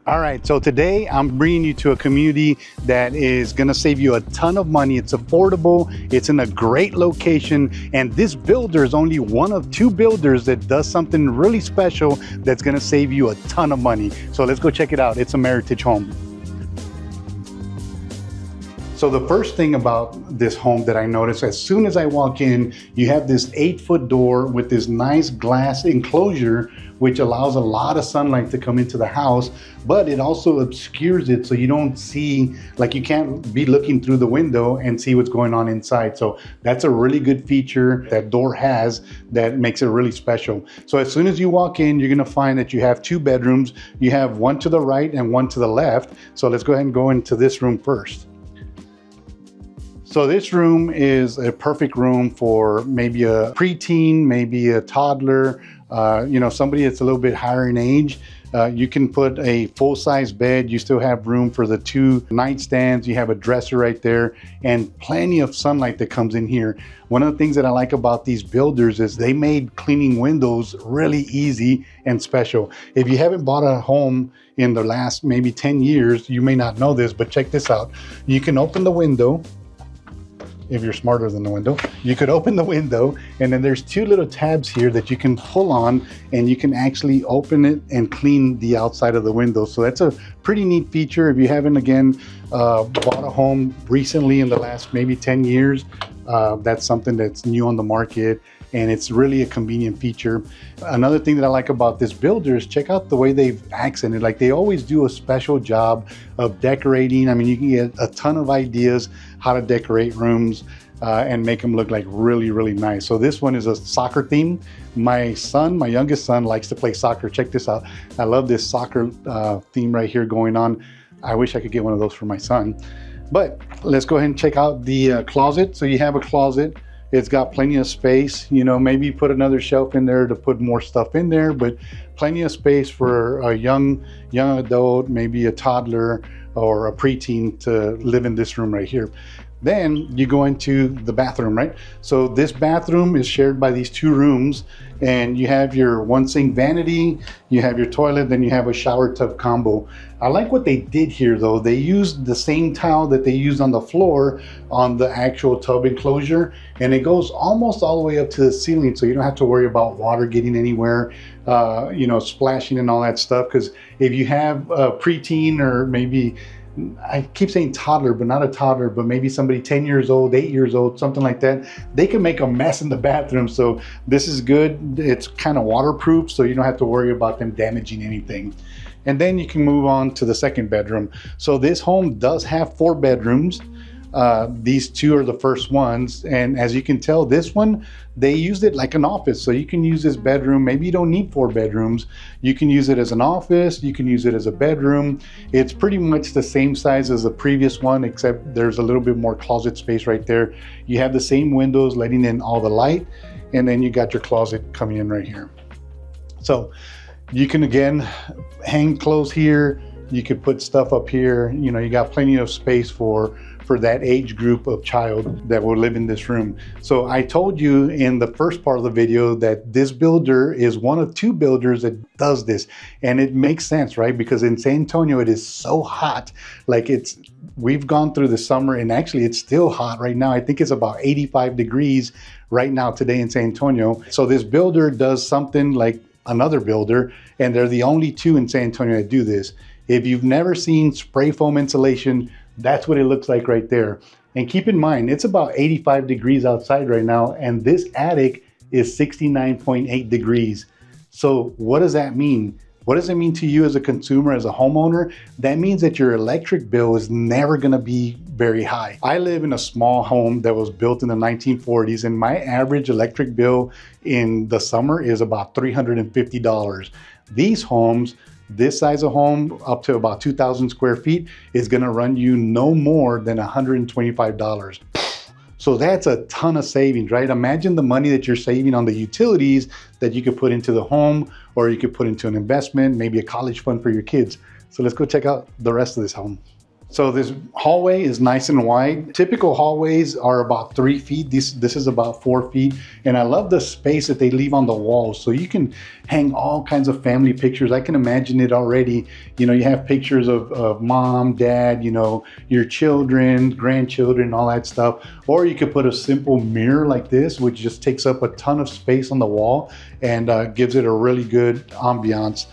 All right, so today I'm bringing you to a community that is gonna save you a ton of money. It's affordable, it's in a great location, and this builder is only one of two builders that does something really special that's gonna save you a ton of money. So let's go check it out. It's a Meritage home. So the first thing about this home that I noticed, as soon as I walk in, you have this 8-foot door with this nice glass enclosure, which allows a lot of sunlight to come into the house, but it also obscures it so you don't see, like you can't be looking through the window and see what's going on inside. So that's a really good feature that door has that makes it really special. So as soon as you walk in, you're gonna find that you have 2 bedrooms. You have one to the right and one to the left. So let's go ahead and go into this room first. So this room is a perfect room for maybe a preteen, maybe a toddler, somebody that's a little bit higher in age. You can put a full-size bed. You still have room for the 2 nightstands. You have a dresser right there and plenty of sunlight that comes in here. One of the things that I like about these builders is they made cleaning windows really easy and special. If you haven't bought a home in the last maybe 10 years, you may not know this, but check this out. You can open the window. If you're smarter than the window, you could open the window, and then there's 2 little tabs here that you can pull on, and you can actually open it and clean the outside of the window. So that's a pretty neat feature. If you haven't, again, bought a home recently in the last maybe 10 years, that's something that's new on the market, and it's really a convenient feature. Another thing that I like about this builder is check out the way they've accented. Like, they always do a special job of decorating. I mean, you can get a ton of ideas how to decorate rooms and make them look like really, really nice. So this one is a soccer theme. My youngest son likes to play soccer. Check this out. I love this soccer theme right here going on. I wish I could get one of those for my son. But let's go ahead and check out the closet. So you have a closet. It's got plenty of space, maybe put another shelf in there to put more stuff in there, but plenty of space for a young adult, maybe a toddler or a preteen to live in this room right here. Then you go into the bathroom, right? So this bathroom is shared by these 2 rooms, and you have your 1 sink vanity, you have your toilet, then you have a shower tub combo. I like what they did here though. They used the same tile that they used on the floor on the actual tub enclosure, and it goes almost all the way up to the ceiling, so you don't have to worry about water getting anywhere, splashing and all that stuff. Because if you have a preteen, or maybe, I keep saying toddler, but not a toddler, but maybe somebody 10 years old, 8 years old, something like that, they can make a mess in the bathroom. So this is good. It's kind of waterproof, so you don't have to worry about them damaging anything. And then you can move on to the second bedroom. So this home does have 4 bedrooms. These 2 are the first ones, and as you can tell, this one, they used it like an office. So you can use this bedroom. Maybe you don't need 4 bedrooms. You can use it as an office. You can use it as a bedroom. It's pretty much the same size as the previous one, except there's a little bit more closet space right there. You have the same windows letting in all the light, and then you got your closet coming in right here. So you can, again, hang clothes here. You could put stuff up here. You got plenty of space for that age group of child that will live in this room. So I told you in the first part of the video that this builder is one of 2 builders that does this. And it makes sense, right? Because in San Antonio, it is so hot. Like, we've gone through the summer, and actually it's still hot right now. I think it's about 85 degrees right now today in San Antonio. So this builder does something like another builder, and they're the only 2 in San Antonio that do this. If you've never seen spray foam insulation, that's what it looks like right there. And keep in mind, it's about 85 degrees outside right now, and this attic is 69.8 degrees. So what does that mean? What does it mean to you as a consumer, as a homeowner? That means that your electric bill is never gonna be very high. I live in a small home that was built in the 1940s, and my average electric bill in the summer is about $350. These homes, this size of home, up to about 2,000 square feet, is gonna run you no more than $125. So that's a ton of savings, right? Imagine the money that you're saving on the utilities that you could put into the home, or you could put into an investment, maybe a college fund for your kids. So let's go check out the rest of this home. So this hallway is nice and wide. Typical hallways are about 3 feet. This is about 4 feet. And I love the space that they leave on the walls. So you can hang all kinds of family pictures. I can imagine it already. You know, you have pictures of mom, dad, you know, your children, grandchildren, all that stuff. Or you could put a simple mirror like this, which just takes up a ton of space on the wall and gives it a really good ambiance.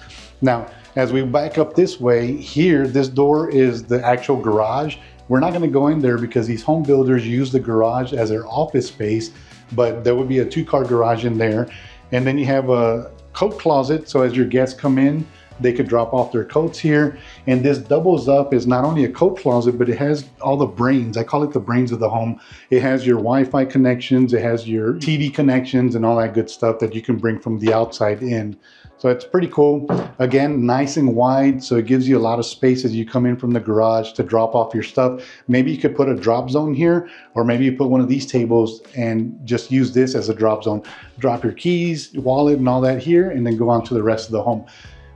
Now, as we back up this way, here, this door is the actual garage. We're not gonna go in there because these home builders use the garage as their office space, but there would be a 2-car garage in there. And then you have a coat closet, so as your guests come in, they could drop off their coats here. And this doubles up as not only a coat closet, but it has all the brains. I call it the brains of the home. It has your Wi-Fi connections, it has your TV connections and all that good stuff that you can bring from the outside in. So it's pretty cool. Again, nice and wide, so it gives you a lot of space as you come in from the garage to drop off your stuff. Maybe you could put a drop zone here, or maybe you put one of these tables and just use this as a drop zone. Drop your keys, wallet, and all that here, and then go on to the rest of the home.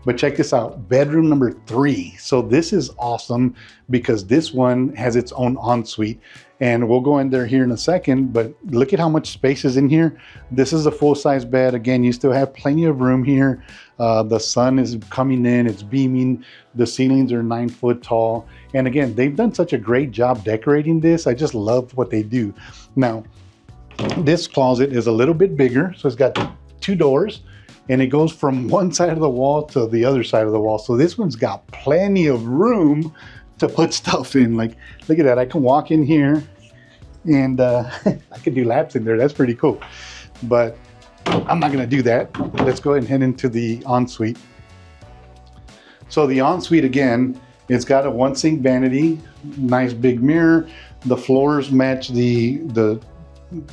But check this out, bedroom number 3. So this is awesome because this one has its own ensuite. And we'll go in there here in a second, but look at how much space is in here. This is a full-size bed. Again, you still have plenty of room here. The sun is coming in, it's beaming. The ceilings are 9 foot tall. And again, they've done such a great job decorating this. I just love what they do. Now, this closet is a little bit bigger. So it's got 2 doors. And it goes from one side of the wall to the other side of the wall. So this one's got plenty of room to put stuff in. Like, look at that, I can walk in here and I can do laps in there. That's pretty cool. But I'm not gonna do that. Let's go ahead and head into the ensuite. So the ensuite, again, it's got a 1 sink vanity, nice big mirror. The floors match the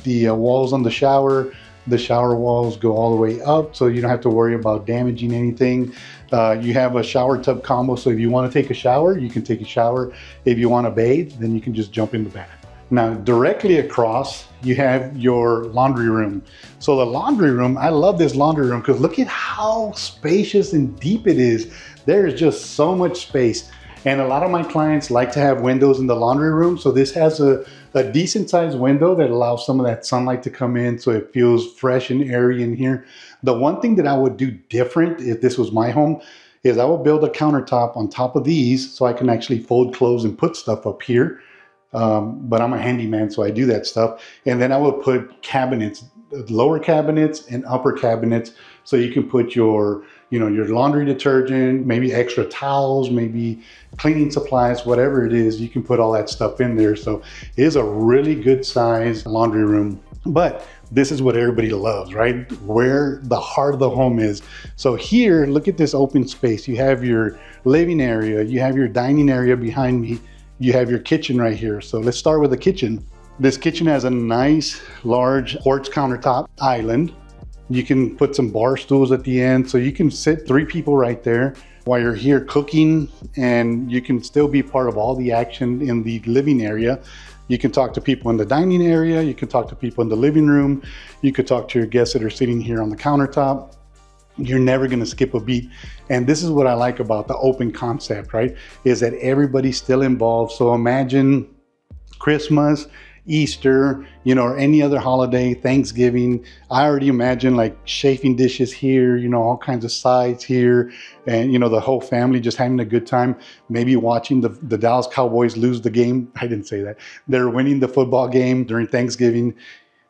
walls on the shower. The shower walls go all the way up, so you don't have to worry about damaging anything. You have a shower tub combo, so if you want to take a shower, you can take a shower. If you want to bathe, then you can just jump in the bath. Now, directly across, you have your laundry room. So the laundry room, I love this laundry room because look at how spacious and deep it is. There is just so much space. And a lot of my clients like to have windows in the laundry room. So this has a decent sized window that allows some of that sunlight to come in so it feels fresh and airy in here. The one thing that I would do different if this was my home is I would build a countertop on top of these so I can actually fold clothes and put stuff up here. But I'm a handyman, so I do that stuff. And then I would put cabinets, lower cabinets and upper cabinets, so you can put your, you know, your laundry detergent, maybe extra towels, maybe cleaning supplies, whatever it is, you can put all that stuff in there. So it is a really good size laundry room. But this is what everybody loves, right? Where the heart of the home is. So here, look at this open space. You have your living area, you have your dining area behind me, you have your kitchen right here. So let's start with the kitchen. This kitchen has a nice large quartz countertop island. You can put some bar stools at the end, so you can sit 3 people right there while you're here cooking, and you can still be part of all the action in the living area. You can talk to people in the dining area, you can talk to people in the living room, you could talk to your guests that are sitting here on the countertop. You're never gonna skip a beat. And this is what I like about the open concept, right? Is that everybody's still involved. So imagine Christmas, Easter, you know, or any other holiday, Thanksgiving. I already imagine like chafing dishes here, you know, all kinds of sides here, and you know, the whole family just having a good time, maybe watching the Dallas Cowboys lose the game. I didn't say that. They're winning the football game during Thanksgiving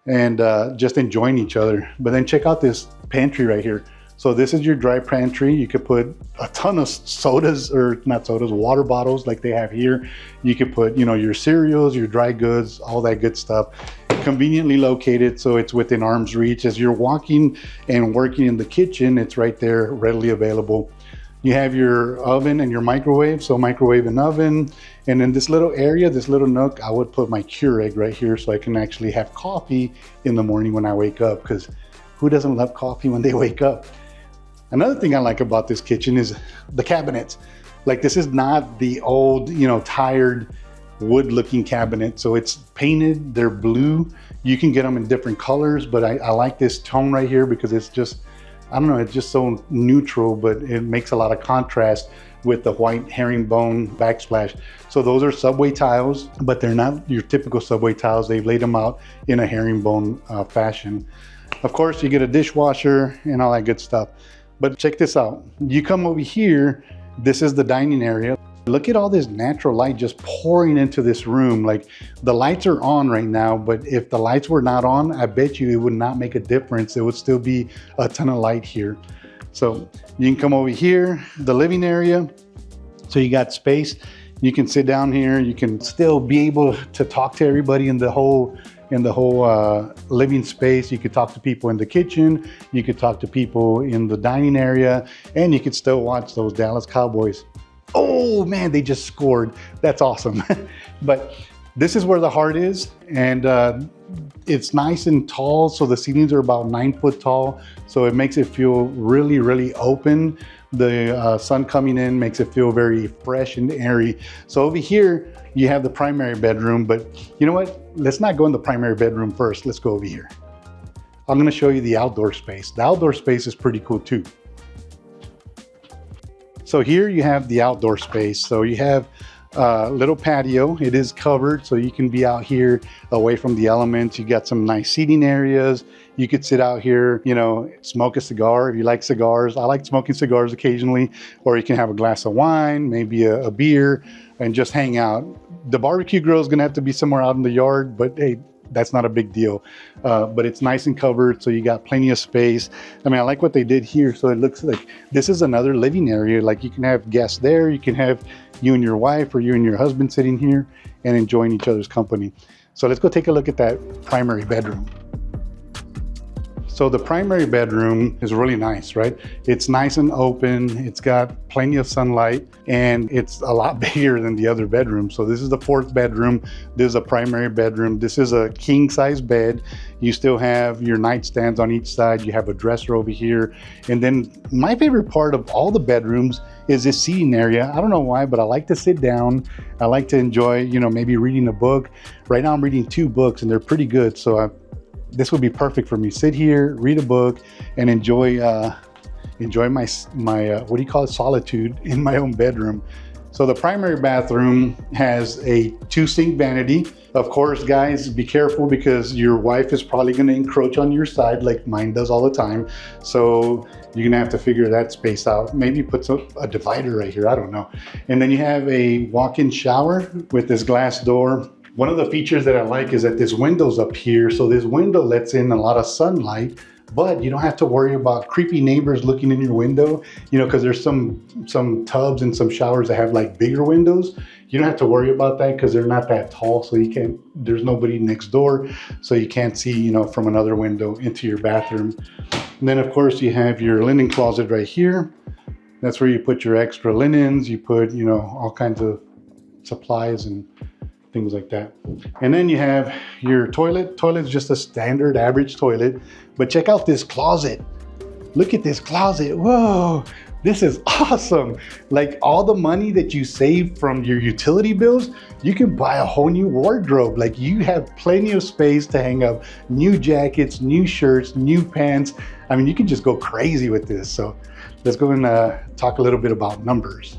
and just enjoying each other. But then check out this pantry right here. So this is your dry pantry. You could put a ton of sodas, or not sodas, water bottles like they have here. You could put, you know, your cereals, your dry goods, all that good stuff. Conveniently located, so it's within arm's reach. As you're walking and working in the kitchen, it's right there, readily available. You have your oven and your microwave, so microwave and oven. And in this little area, this little nook, I would put my Keurig right here so I can actually have coffee in the morning when I wake up, because who doesn't love coffee when they wake up? Another thing I like about this kitchen is the cabinets. Like, this is not the old, you know, tired wood looking cabinet. So it's painted, they're blue. You can get them in different colors, but I like this tone right here because it's just, I don't know, it's just so neutral, but it makes a lot of contrast with the white herringbone backsplash. So those are subway tiles, but they're not your typical subway tiles. They've laid them out in a herringbone fashion. Of course, you get a dishwasher and all that good stuff. But check this out. You come over here, this is the dining area. Look at all this natural light just pouring into this room. Like, the lights are on right now, but if the lights were not on, I bet you it would not make a difference. It would still be a ton of light here. So you can come over here, the living area. So you got space. You can sit down here. You can still be able to talk to everybody in the whole living space. You could talk to people in the kitchen. You could talk to people in the dining area, and you could still watch those Dallas Cowboys. Oh man, they just scored. That's awesome. But this is where the heart is, and it's nice and tall. So the ceilings are about 9 foot tall. So it makes it feel really, really open. The sun coming in makes it feel very fresh and airy. So over here, you have the primary bedroom, but you know what? Let's not go in the primary bedroom first. Let's go over here. I'm gonna show you the outdoor space. The outdoor space is pretty cool too. So here you have the outdoor space. So you have a little patio. It is covered, so you can be out here away from the elements. You got some nice seating areas. You could sit out here, you know, smoke a cigar if you like cigars. I like smoking cigars occasionally, or you can have a glass of wine, maybe a beer, and just hang out. The barbecue grill is gonna have to be somewhere out in the yard, but hey, that's not a big deal. But it's nice and covered, so you got plenty of space. I mean, I like what they did here. So it looks like this is another living area. Like, you can have guests there. You can have you and your wife or you and your husband sitting here and enjoying each other's company. So let's go take a look at that primary bedroom. So the primary bedroom is really nice, right? It's nice and open. It's got plenty of sunlight, and it's a lot bigger than the other bedroom. So this is the 4th bedroom. This is a primary bedroom. This is a king size bed. You still have your nightstands on each side. You have a dresser over here. And then my favorite part of all the bedrooms is this seating area. I don't know why, but I like to sit down. I like to enjoy, you know, maybe reading a book. Right now I'm reading 2 books and they're pretty good. So this would be perfect for me. Sit here, read a book, and enjoy my what do you call it, solitude in my own bedroom. So the primary bathroom has a 2-sink vanity. Of course, guys, be careful because your wife is probably going to encroach on your side like mine does all the time. So you're going to have to figure that space out. Maybe put a divider right here. I don't know. And then you have a walk-in shower with this glass door. One of the features that I like is that this window's up here. So this window lets in a lot of sunlight, but you don't have to worry about creepy neighbors looking in your window, you know, because there's some tubs and some showers that have like bigger windows. You don't have to worry about that because they're not that tall. So there's nobody next door. So you can't see, you know, from another window into your bathroom. And then of course you have your linen closet right here. That's where you put your extra linens. You put, you know, all kinds of supplies and things like that. And then you have your toilet. Toilet's just a standard average toilet, but check out this closet. Look at this closet. Whoa, this is awesome. Like, all the money that you save from your utility bills, you can buy a whole new wardrobe. Like, you have plenty of space to hang up new jackets, new shirts, new pants. I mean, you can just go crazy with this. So let's go and talk a little bit about numbers.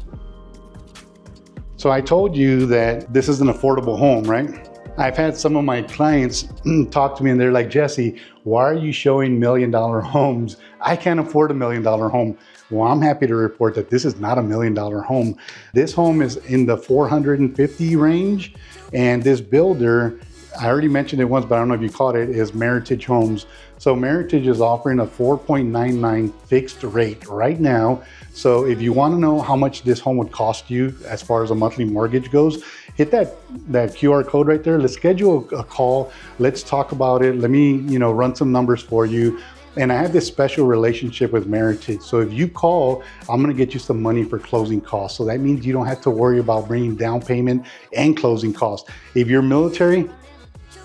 So I told you that this is an affordable home, right? I've had some of my clients talk to me and they're like, Jesse, why are you showing $1 million homes? I can't afford $1 million home. Well, I'm happy to report that this is not $1 million home. This home is in the 450 range, and this builder, I already mentioned it once, but I don't know if you caught it, is Meritage Homes. So Meritage is offering a 4.99 fixed rate right now. So if you want to know how much this home would cost you as far as a monthly mortgage goes, hit that QR code right there. Let's schedule a call. Let's talk about it. Let me, you know, run some numbers for you. And I have this special relationship with Meritage. So if you call, I'm gonna get you some money for closing costs. So that means you don't have to worry about bringing down payment and closing costs. If you're military,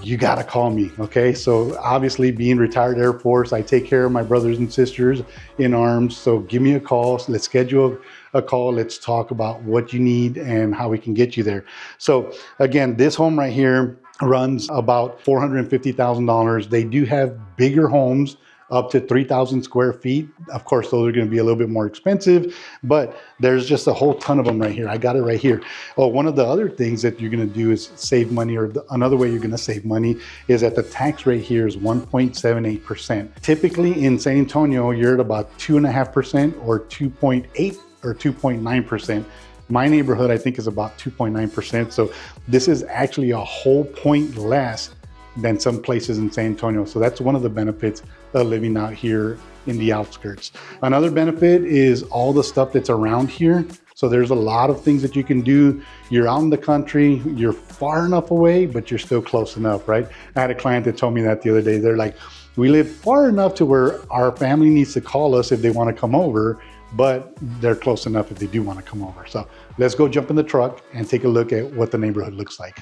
you gotta call me, okay? So obviously, being retired Air Force, I take care of my brothers and sisters in arms. So give me a call. So let's schedule a call. Let's talk about what you need and how we can get you there. So again, this home right here runs about $450,000. They do have bigger homes up to 3,000 square feet. Of course, those are going to be a little bit more expensive, but there's just a whole ton of them right here. I got it right here. Oh, one of the other things that you're going to do is save money, or another way you're going to save money is that the tax rate here is 1.78%. Typically in San Antonio, you're at about 2.5% or 2.8 or 2.9%. My neighborhood, I think, is about 2.9%. So this is actually a whole point less than some places in San Antonio. So that's one of the benefits of living out here in the outskirts. Another benefit is all the stuff that's around here. So there's a lot of things that you can do. You're out in the country, you're far enough away, but you're still close enough, right? I had a client that told me that the other day. They're like, we live far enough to where our family needs to call us if they want to come over, but they're close enough if they do want to come over. So let's go jump in the truck and take a look at what the neighborhood looks like.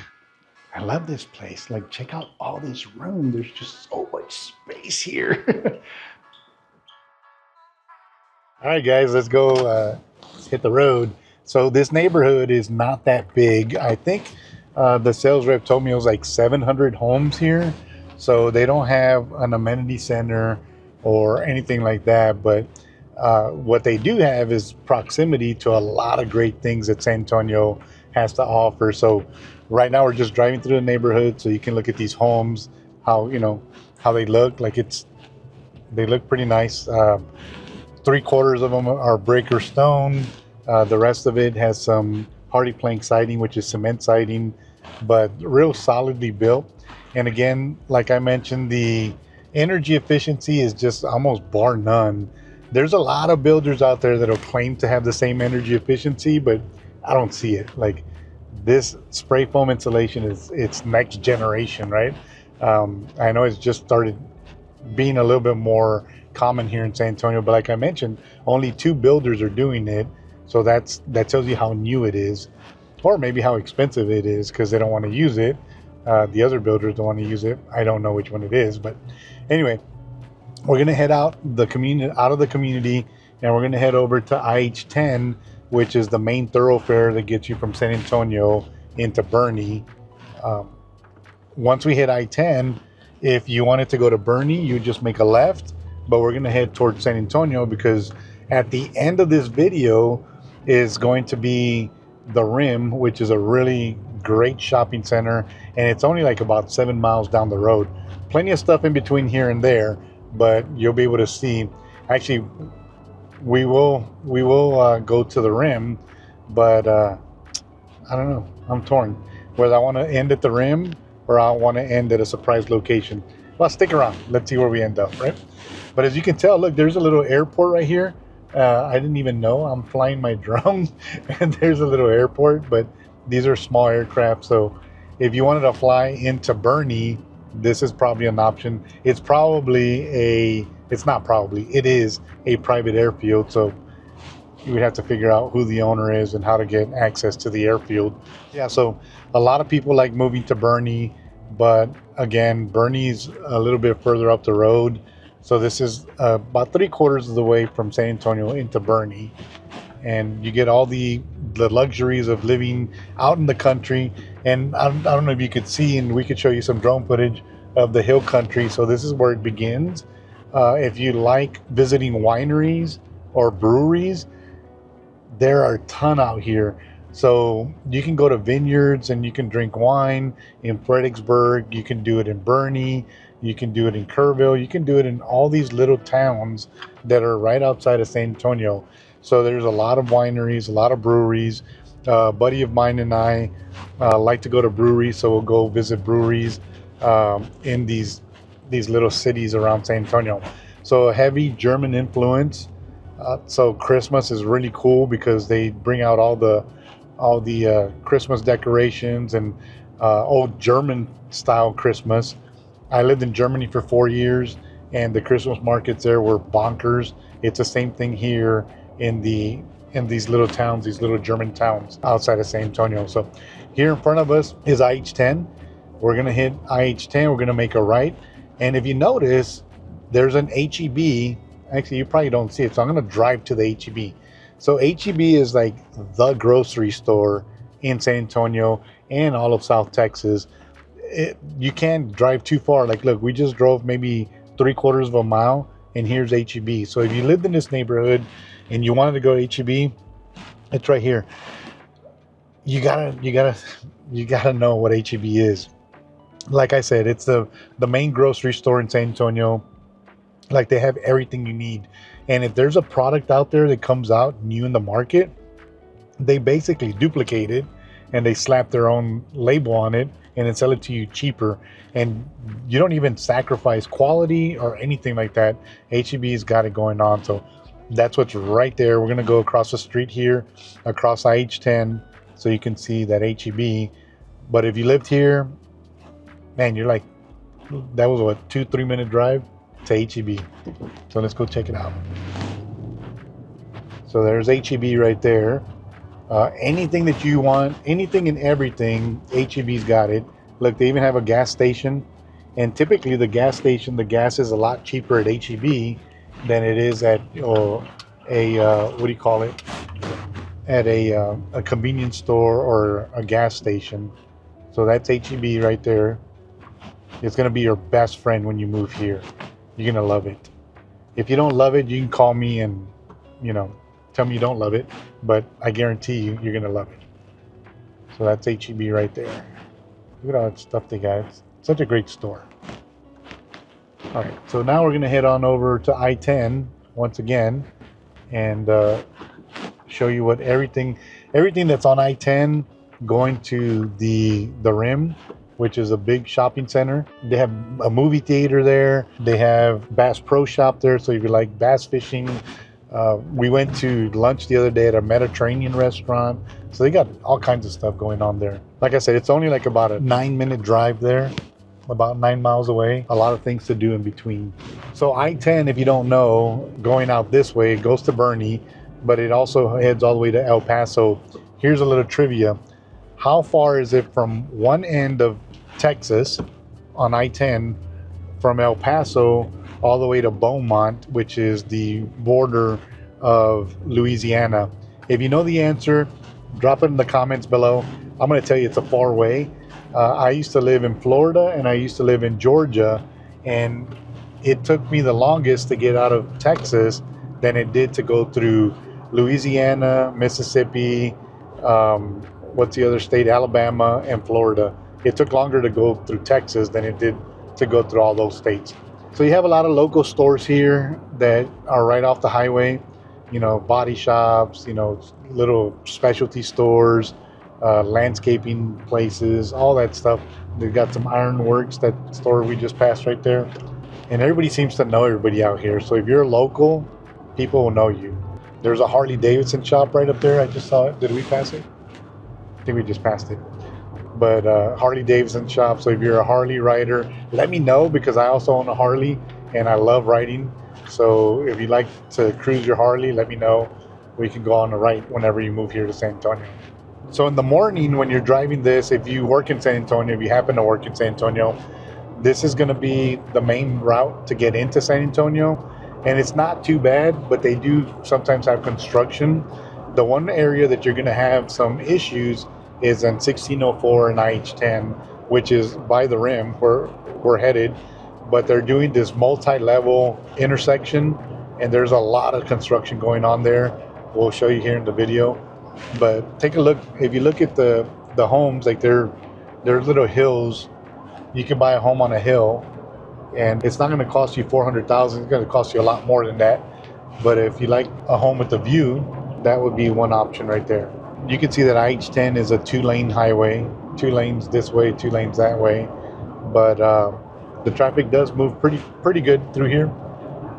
I love this place. Like, check out all this room. There's just so much space here. All right, guys, let's go hit the road. So this neighborhood is not that big. I think the sales rep told me it was like 700 homes here. So they don't have an amenity center or anything like that. But what they do have is proximity to a lot of great things that San Antonio has to offer. So right now we're just driving through the neighborhood so you can look at these homes, how they look. Like they look pretty nice. 3/4 of them are brick or stone. The rest of it has some hardy plank siding, which is cement siding, but real solidly built. And again, like I mentioned, the energy efficiency is just almost bar none. There's a lot of builders out there that'll claim to have the same energy efficiency, but I don't see it. Like, this spray foam insulation it's next generation, right? I know it's just started being a little bit more common here in San Antonio, but like I mentioned, only 2 builders are doing it. So that tells you how new it is, or maybe how expensive it is because they don't want to use it. The other builders don't want to use it. I don't know which one it is, but anyway, we're gonna head out of the community, and we're gonna head over to IH10, which is the main thoroughfare that gets you from San Antonio into Bernie. Once we hit I-10, if you wanted to go to Bernie, you just make a left, but we're gonna head towards San Antonio because at the end of this video is going to be the Rim, which is a really great shopping center, and it's only like about 7 miles down the road. Plenty of stuff in between here and there, but you'll be able to see. Actually, we will go to the Rim, but I don't know. I'm torn whether I want to end at the Rim or I want to end at a surprise location. Well, stick around. Let's see where we end up, right? But as you can tell, look, there's a little airport right here. I didn't even know I'm flying my drone, and there's a little airport, but these are small aircraft. So if you wanted to fly into Bernie, this is probably an option. It is a private airfield. So you would have to figure out who the owner is and how to get access to the airfield. Yeah, so a lot of people like moving to Bernie, but again, Bernie's a little bit further up the road. So this is about 3/4 of the way from San Antonio into Bernie. And you get all the luxuries of living out in the country. And I don't know if you could see, and we could show you some drone footage of the hill country. So this is where it begins. If you like visiting wineries or breweries, there are a ton out here. So you can go to vineyards and you can drink wine in Fredericksburg. You can do it in Bernie. You can do it in Kerrville. You can do it in all these little towns that are right outside of San Antonio. So there's a lot of wineries, a lot of breweries. A buddy of mine and I like to go to breweries, so we'll go visit breweries in these little cities around San Antonio. So a heavy German influence. So Christmas is really cool because they bring out all the Christmas decorations and old German style Christmas. I lived in Germany for 4 years, and the Christmas markets there were bonkers. It's the same thing here in these little towns, these little German towns outside of San Antonio. So here in front of us is IH10. We're gonna hit IH10. We're gonna make a right, and if you notice, there's an HEB. Actually, you probably don't see it, so I'm gonna drive to the HEB. So HEB is like the grocery store in San Antonio and all of South Texas. You can't drive too far. Like, look, we just drove maybe 3/4 of a mile, and here's HEB. So if you lived in this neighborhood and you wanted to go to HEB, it's right here. You gotta know what HEB is. Like I said, it's the main grocery store in San Antonio. Like, they have everything you need. And if there's a product out there that comes out new in the market, they basically duplicate it and they slap their own label on it and then sell it to you cheaper. And you don't even sacrifice quality or anything like that. HEB's got it going on. So that's what's right there. We're going to go across the street here, across IH10, so you can see that HEB. But if you lived here, man, you're like, that was what, 2-3 minute drive to HEB. So let's go check it out. So there's HEB right there. Anything that you want, anything and everything, HEB's got it. Look, they even have a gas station. And typically the gas station, the gas is a lot cheaper at HEB than it is at what do you call it? At a convenience store or a gas station. So that's HEB right there. It's going to be your best friend when you move here. You're going to love it. If you don't love it, you can call me and, tell me you don't love it. But I guarantee you're going to love it. So that's HEB right there. Look at all that stuff they got. It's such a great store. All right, so now we're going to head on over to I-10 once again and show you what everything that's on I-10 going to the Rim, which is a big shopping center. They have a movie theater there. They have Bass Pro Shop there, so if you like bass fishing. We went to lunch the other day at a Mediterranean restaurant. So they got all kinds of stuff going on there. Like I said, it's only like about a 9-minute drive there, about 9 miles away. A lot of things to do in between. So I-10, if you don't know, going out this way, it goes to Bernie, but it also heads all the way to El Paso. Here's a little trivia. How far is it from one end of Texas on I-10 from El Paso all the way to Beaumont, which is the border of Louisiana? If you know the answer, drop it in the comments below. I'm going to tell you it's a far way. I used to live in Florida and I used to live in Georgia, and it took me the longest to get out of Texas than it did to go through Louisiana, Mississippi, what's the other state, Alabama, and Florida. It took longer to go through Texas than it did to go through all those states. So you have a lot of local stores here that are right off the highway, body shops, little specialty stores, landscaping places, all that stuff. They've got some ironworks, that store we just passed right there. And everybody seems to know everybody out here. So if you're local, people will know you. There's a Harley Davidson shop right up there. I just saw it. Did we pass it? I think we just passed it. But Harley Davidson shop. So if you're a Harley rider, let me know, because I also own a Harley and I love riding. So if you like to cruise your Harley, let me know. We can go on the ride whenever you move here to San Antonio. So in the morning when you're driving this, if you work in San Antonio, if you happen to work in San Antonio, this is going to be the main route to get into San Antonio. And it's not too bad, but they do sometimes have construction. The one area that you're going to have some issues is in 1604 and IH10, which is by the Rim where we're headed. But they're doing this multi-level intersection, and there's a lot of construction going on there. We'll show you here in the video. But take a look. If you look at the homes, like they're little hills. You can buy a home on a hill, and it's not going to cost you $400,000. It's going to cost you a lot more than that. But if you like a home with a view, that would be one option right there. You can see that IH10 is a 2-lane highway, 2 lanes this way, 2 lanes that way. But the traffic does move pretty good through here.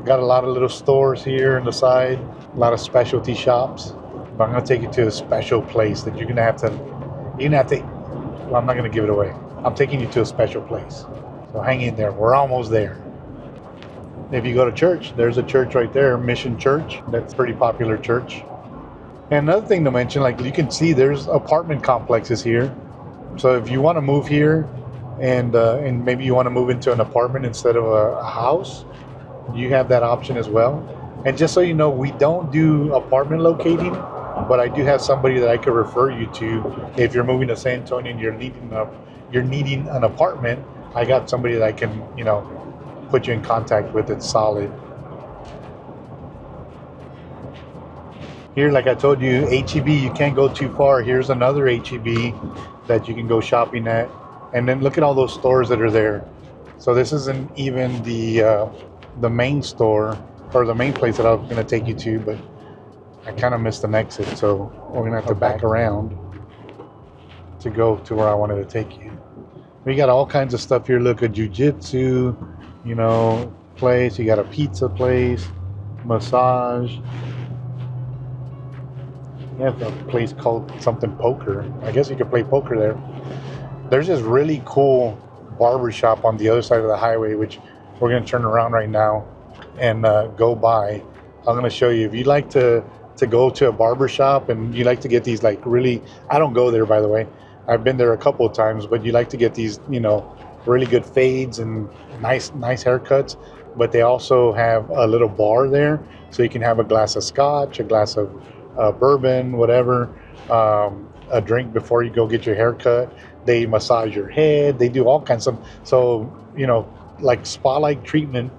Got a lot of little stores here on the side, a lot of specialty shops. But I'm going to take you to a special place that you're going to have to, well, I'm not going to give it away. I'm taking you to a special place. So hang in there. We're almost there. If you go to church, there's a church right there, Mission Church. That's a pretty popular church. And another thing to mention, like you can see there's apartment complexes here. So if you want to move here and maybe you want to move into an apartment instead of a house, you have that option as well. And just so you know, we don't do apartment locating, but I do have somebody that I could refer you to. If you're moving to San Antonio and you're needing an apartment, I got somebody that I can, put you in contact with. It's solid. Here, like I told you, HEB, you can't go too far. Here's another HEB that you can go shopping at. And then look at all those stores that are there. So this isn't even the main store or the main place that I was going to take you to, but I kind of missed an exit. So we're going to have to back around to go to where I wanted to take you. We got all kinds of stuff here. Look, a jiu-jitsu, you know, place. You got a pizza place, massage. You have a place called something poker. I guess you could play poker there. There's this really cool barber shop on the other side of the highway, which we're going to turn around right now and go by. I'm going to show you. If you like to go to a barber shop and you like to get these like really, I don't go there, by the way. I've been there a couple of times, but you like to get these, you know, really good fades and nice haircuts. But they also have a little bar there, so you can have a glass of scotch, a glass of bourbon, whatever, a drink before you go get your haircut. They massage your head. They do all kinds of, so, you know, like spa-like treatment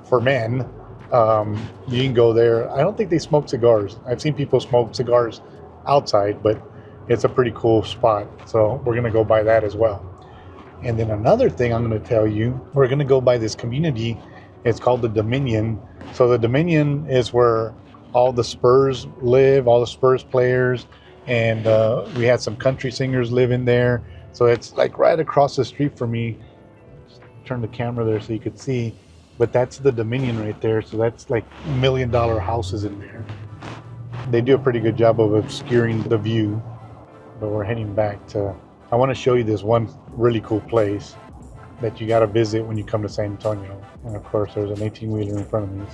for men. You can go there. I don't think they smoke cigars. I've seen people smoke cigars outside, but it's a pretty cool spot. So we're going to go by that as well. And then another thing I'm going to tell you, we're going to go by this community. It's called the Dominion. So the Dominion is where all the Spurs live, all the Spurs players. And we had some country singers live in there. So it's like right across the street from me. Just turn the camera there so you could see. But that's the Dominion right there. So that's like $1 million houses in there. They do a pretty good job of obscuring the view. But we're heading back to, I want to show you this one really cool place that you got to visit when you come to San Antonio. And of course, there's an 18-wheeler in front of me.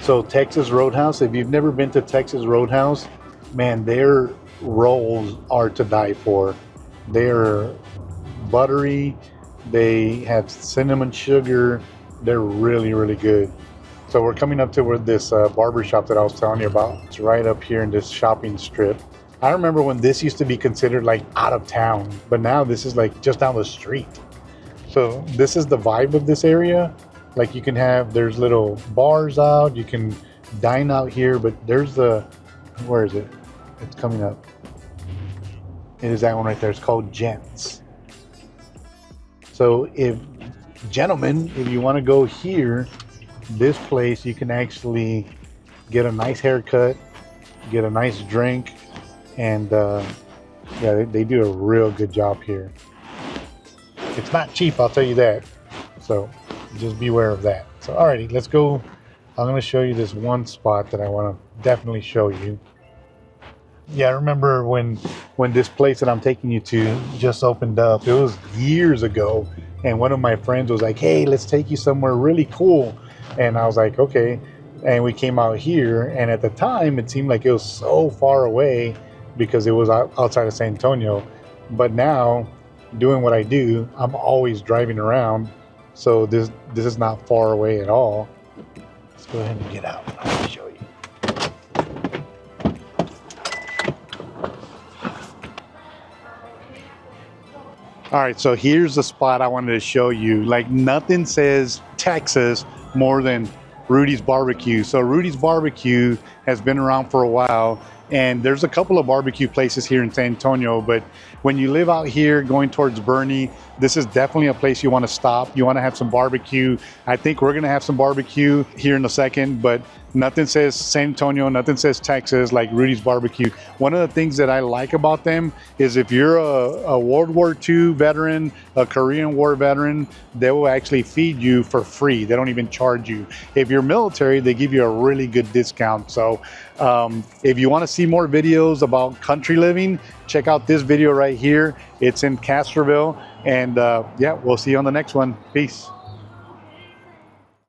So Texas Roadhouse, if you've never been to Texas Roadhouse, man, their rolls are to die for. They're buttery. They have cinnamon sugar. They're really, really good. So we're coming up to where this barber shop that I was telling you about. It's right up here in this shopping strip. I remember when this used to be considered like out of town, but now this is like just down the street. So this is the vibe of this area. Like you can have, there's little bars out, you can dine out here, but there's where is it? It's coming up. It is that one right there. It's called Gents. So gentlemen, if you want to go here, this place, you can actually get a nice haircut, get a nice drink, and yeah, they do a real good job here. It's not cheap, I'll tell you that. So just beware of that. So alrighty, let's go. I'm going to show you this one spot that I want to definitely show you. Yeah, I remember when this place that I'm taking you to just opened up. It was years ago, and one of my friends was like, hey, let's take you somewhere really cool. And I was like, okay. And we came out here, and at the time it seemed like it was so far away because it was outside of San Antonio. But now, doing what I do, I'm always driving around, so this is not far away at all. Let's go ahead and get out. I'll show you. All right, so here's the spot I wanted to show you. Like nothing says Texas more than Rudy's Barbecue. So Rudy's Barbecue has been around for a while, and there's a couple of barbecue places here in San Antonio, but when you live out here going towards Bernie, this is definitely a place you want to stop. You want to have some barbecue. I think we're going to have some barbecue here in a second, but nothing says San Antonio, nothing says Texas like Rudy's Barbecue. One of the things that I like about them is if you're a World War II veteran, a Korean War veteran, they will actually feed you for free. They don't even charge you. If you're military, they give you a really good discount. So if you want to see more videos about country living, check out this video right here. It's in Castroville. And yeah, we'll see you on the next one. Peace.